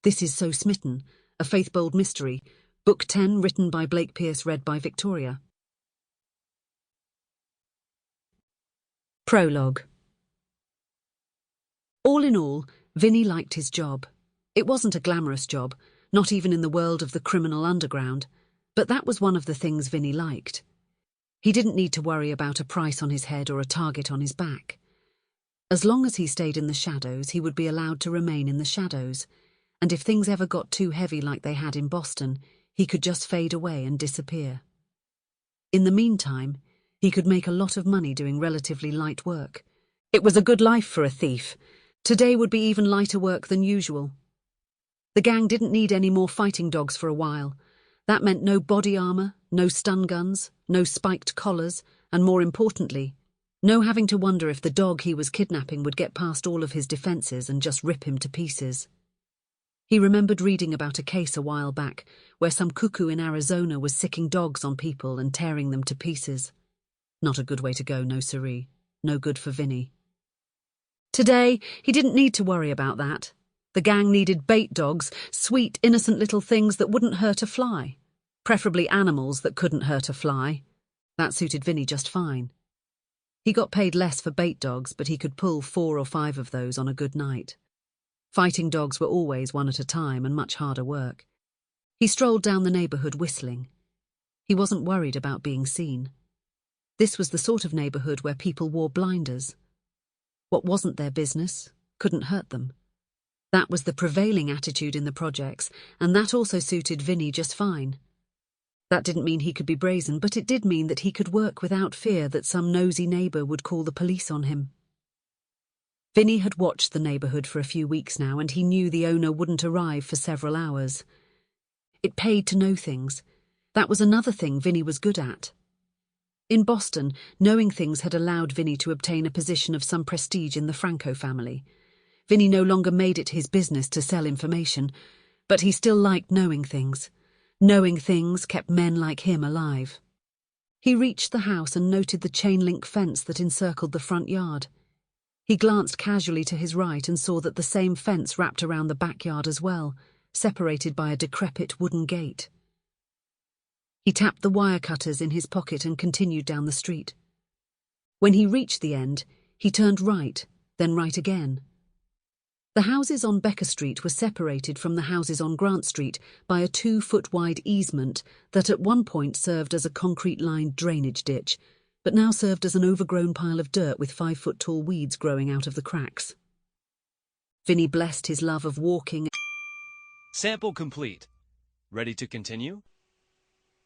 This is So Smitten, a faith-bold mystery, Book 10, written by Blake Pierce, read by Victoria. Prologue. All in all, Vinny liked his job. It wasn't a glamorous job, not even in the world of the criminal underground, but that was one of the things Vinny liked. He didn't need to worry about a price on his head or a target on his back. As long as he stayed in the shadows, he would be allowed to remain in the shadows, and if things ever got too heavy like they had in Boston, he could just fade away and disappear. In the meantime, he could make a lot of money doing relatively light work. It was a good life for a thief. Today would be even lighter work than usual. The gang didn't need any more fighting dogs for a while. That meant no body armor, no stun guns, no spiked collars, and more importantly, no having to wonder if the dog he was kidnapping would get past all of his defenses and just rip him to pieces. He remembered reading about a case a while back where some cuckoo in Arizona was sicking dogs on people and tearing them to pieces. Not a good way to go, no siree. No good for Vinny. Today, he didn't need to worry about that. The gang needed bait dogs, sweet, innocent little things that wouldn't hurt a fly. Preferably animals that couldn't hurt a fly. That suited Vinny just fine. He got paid less for bait dogs, but he could pull 4 or 5 of those on a good night. Fighting dogs were always one at a time and much harder work. He strolled down the neighborhood whistling. He wasn't worried about being seen. This was the sort of neighborhood where people wore blinders. What wasn't their business couldn't hurt them. That was the prevailing attitude in the projects, and that also suited Vinny just fine. That didn't mean he could be brazen, but it did mean that he could work without fear that some nosy neighbor would call the police on him. Vinny had watched the neighborhood for a few weeks now, and he knew the owner wouldn't arrive for several hours. It paid to know things. That was another thing Vinny was good at. In Boston, knowing things had allowed Vinny to obtain a position of some prestige in the Franco family. Vinny no longer made it his business to sell information, but he still liked knowing things. Knowing things kept men like him alive. He reached the house and noted the chain-link fence that encircled the front yard. He glanced casually to his right and saw that the same fence wrapped around the backyard as well, separated by a decrepit wooden gate. He tapped the wire cutters in his pocket and continued down the street. When he reached the end, he turned right, then right again. The houses on Becker Street were separated from the houses on Grant Street by a 2-foot-wide easement that at one point served as a concrete-lined drainage ditch, but now served as an overgrown pile of dirt with 5-foot-tall weeds growing out of the cracks. Vinny blessed his love of walking. Sample complete. Ready to continue?